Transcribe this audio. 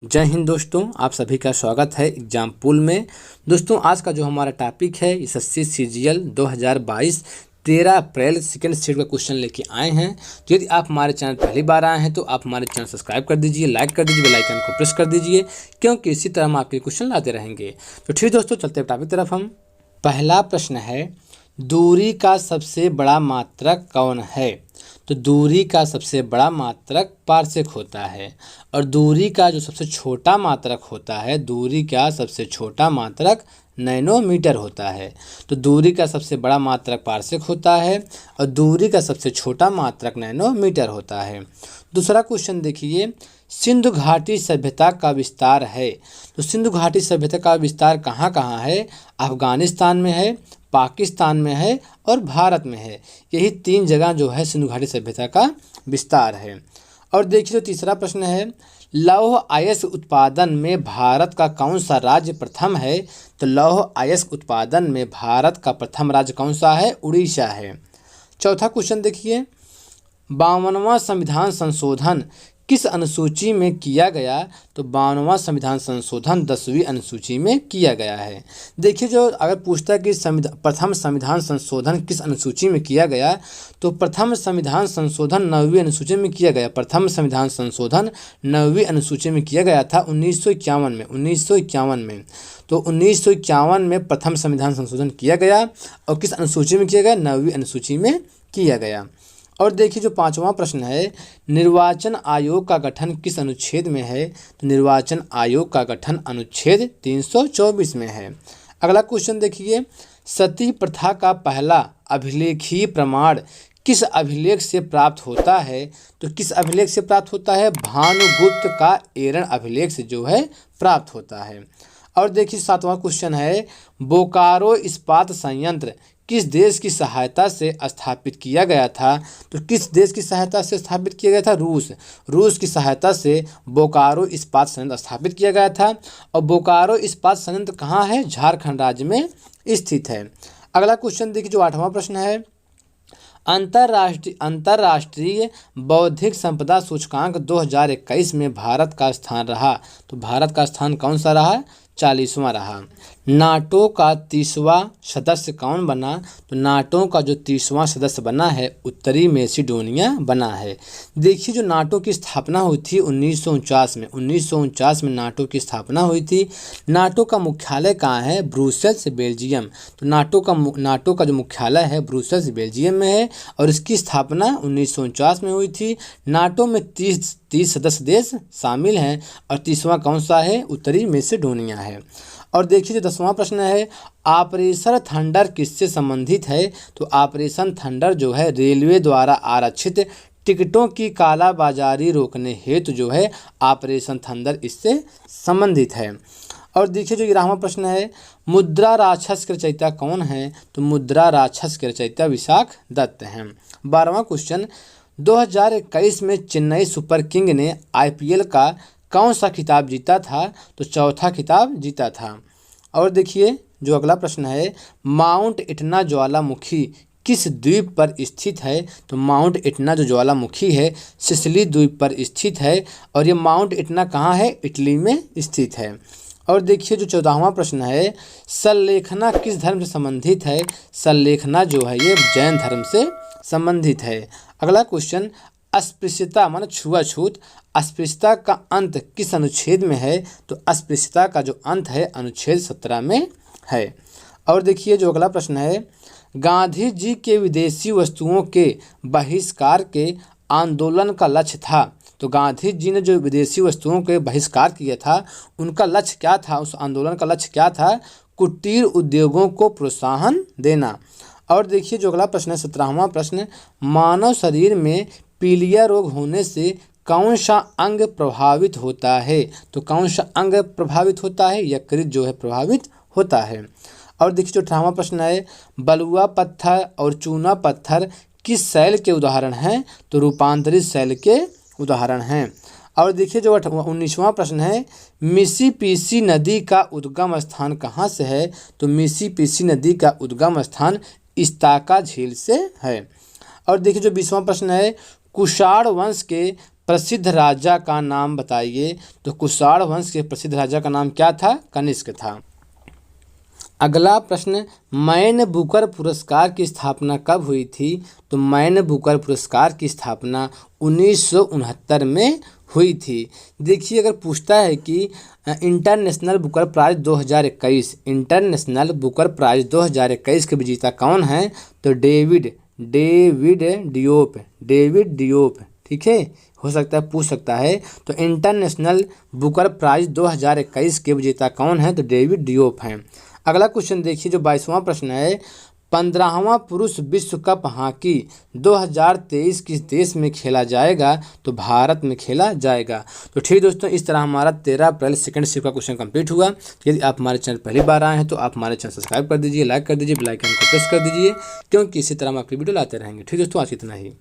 जय हिंद दोस्तों, आप सभी का स्वागत है एग्जाम पूल में। दोस्तों आज का जो हमारा टॉपिक है SSC CGL 2022 13 April second shift का क्वेश्चन लेके आए हैं। तो यदि आप हमारे चैनल पहली बार आए हैं तो आप हमारे चैनल सब्सक्राइब कर दीजिए, लाइक कर दीजिए, बेल आइकन को प्रेस कर दीजिए, क्योंकि इसी तरह हम आपके क्वेश्चन लाते रहेंगे। तो ठीक दोस्तों, चलते हैं टॉपिक तरफ। हम पहला प्रश्न है, दूरी का सबसे बड़ा मात्रक कौन है? तो दूरी का सबसे बड़ा मात्रक पारसेक होता है। और दूरी का जो सबसे छोटा मात्रक होता है, दूरी का सबसे छोटा मात्रक नैनोमीटर होता है। तो दूरी का सबसे बड़ा मात्रक पारसेक होता है और दूरी का सबसे छोटा मात्रक नैनोमीटर होता है। दूसरा क्वेश्चन देखिए, सिंधु घाटी सभ्यता का विस्तार है। तो सिंधु घाटी सभ्यता का विस्तार कहाँ कहाँ है? अफगानिस्तान में है, पाकिस्तान में है और भारत में है। यही तीन जगह जो है सिंधु घाटी सभ्यता का विस्तार है। और देखिए, तो तीसरा प्रश्न है, लौह अयस्क उत्पादन में भारत का कौन सा राज्य प्रथम है? तो लौह अयस्क उत्पादन में भारत का प्रथम राज्य कौन सा है? उड़ीसा है। चौथा क्वेश्चन देखिए, 52वां संविधान संशोधन किस अनुसूची में किया गया? तो 52वां संविधान संशोधन 10वीं अनुसूची में किया गया है। देखिए, जो अगर पूछता है कि प्रथम संविधान संशोधन किस अनुसूची में किया गया, तो प्रथम संविधान संशोधन 9वीं अनुसूची में किया गया। प्रथम संविधान संशोधन 9वीं अनुसूची में किया गया था 1951 में। 1951 में, तो 1951 में प्रथम संविधान संशोधन किया गया। और किस अनुसूची में किया गया? 9वीं अनुसूची में किया गया। और देखिए, जो पांचवा प्रश्न है, निर्वाचन आयोग का गठन किस अनुच्छेद में है? तो निर्वाचन आयोग का गठन अनुच्छेद 324 में है। अगला क्वेश्चन देखिए, सती प्रथा का पहला अभिलेखीय प्रमाण किस अभिलेख से प्राप्त होता है? तो किस अभिलेख से प्राप्त होता है? भानुगुप्त का एरन अभिलेख से जो है प्राप्त होता है। और देखिए, सातवां क्वेश्चन है, बोकारो इस्पात संयंत्र किस देश की सहायता से स्थापित किया गया था? तो किस देश की सहायता से स्थापित किया गया था? रूस। रूस की सहायता से बोकारो इस्पात संयंत्र स्थापित किया गया था। और बोकारो इस्पात संयंत्र कहाँ है? झारखंड राज्य में स्थित है। अगला क्वेश्चन देखिए, जो 8वां प्रश्न है, अंतर्राष्ट्रीय बौद्धिक संपदा सूचकांक 2021 में भारत का स्थान रहा। तो भारत का स्थान कौन सा रहा? 40वां रहा। नाटो का 30वां सदस्य कौन बना? तो नाटो का जो 30वां सदस्य बना है, उत्तरी मैसेडोनिया बना है। देखिए, जो नाटो की स्थापना हुई थी 1949 में। 1949 में नाटो की स्थापना हुई थी। नाटो का मुख्यालय कहाँ है? Brussels, Belgium. तो नाटो का जो मुख्यालय है ब्रुसेल्स, बेल्जियम में है। और इसकी स्थापना 1949 में हुई थी। नाटो में 30 सदस्य देश शामिल हैं और 30वां कौन सा है? उत्तरी मैसेडोनिया है। और देखिए, जो 10वां प्रश्न है, ऑपरेशन थंडर किससे संबंधित है? तो ऑपरेशन थंडर जो है रेलवे द्वारा आरक्षित टिकटों की कालाबाजारी रोकने हेतु जो है ऑपरेशन थंडर इससे संबंधित है। और देखिए, जो 11वां प्रश्न है, मुद्रा राक्षस के रचयिता कौन है? तो मुद्रा राक्षस के रचयिता विशाख दत्त हैं। 12वां क्वेश्चन, 2021 में चेन्नई सुपर किंग ने आईपीएल का कौन सा खिताब जीता था? तो चौथा खिताब जीता था। और देखिए, जो अगला प्रश्न है, माउंट इटना ज्वालामुखी किस द्वीप पर स्थित है? तो माउंट इटना जो ज्वालामुखी है सिसिली द्वीप पर स्थित है। और ये माउंट इटना कहाँ है? इटली में स्थित है। और देखिए, जो 14वां प्रश्न है, संलेखना किस धर्म से संबंधित है? संलेखना जो है ये जैन धर्म से संबंधित है। अगला क्वेश्चन, अस्पृश्यता माने छुआछूत, अस्पृश्यता का अंत किस अनुच्छेद में है? तो अस्पृश्यता का जो अंत है अनुच्छेद 17 में है। और देखिए, जो अगला प्रश्न है, गांधी जी के विदेशी वस्तुओं के बहिष्कार के आंदोलन का लक्ष्य था। तो गांधी जी ने जो विदेशी वस्तुओं के बहिष्कार किया था, उनका लक्ष्य क्या था? उस आंदोलन का लक्ष्य क्या था? कुटीर उद्योगों को प्रोत्साहन देना। और देखिए, जो अगला प्रश्न है 17वां प्रश्न, मानव शरीर में पीलिया रोग होने से कौन सा अंग प्रभावित होता है? तो कौन सा अंग प्रभावित होता है? यकृत जो है प्रभावित होता है। और देखिए, जो 18वां प्रश्न है, बलुआ पत्थर और चूना पत्थर किस शैल के उदाहरण हैं? तो रूपांतरित शैल के उदाहरण हैं। और देखिए, जो 19वां प्रश्न है, मिसिसिपी नदी का उद्गम स्थान कहाँ से है? तो मिसिसिपी नदी का उद्गम स्थान इस्ताका झील से है। और देखिए, जो 20वां प्रश्न है, कुषाण वंश के प्रसिद्ध राजा का नाम बताइए। तो कुषाण वंश के प्रसिद्ध राजा का नाम क्या था? कनिष्क था। अगला प्रश्न, मैन बुकर पुरस्कार की स्थापना कब हुई थी? तो मैन बुकर पुरस्कार की स्थापना 1969 में हुई थी। देखिए, अगर पूछता है कि International Booker Prize 2021, International Booker Prize 2021 के विजेता कौन हैं? तो डेविड डियोप, ठीक है, हो सकता है पूछ सकता है। तो इंटरनेशनल बुकर प्राइज 2021 के विजेता कौन है? तो डेविड डियोप हैं। अगला क्वेश्चन देखिए, जो 22वां प्रश्न है, 15वां पुरुष विश्व कप हॉकी 2023 किस देश में खेला जाएगा? तो भारत में खेला जाएगा। तो ठीक दोस्तों, इस तरह हमारा 13 अप्रैल सेकंड शिफ्ट का क्वेश्चन कंप्लीट हुआ। यदि आप हमारे चैनल पहली बार आए हैं तो आप हमारे चैनल सब्सक्राइब कर दीजिए, लाइक कर दीजिए, बेल आइकन को प्रेस कर दीजिए, क्योंकि इसी तरह हम आपकी वीडियो लाते रहेंगे। ठीक दोस्तों, आज इतना ही।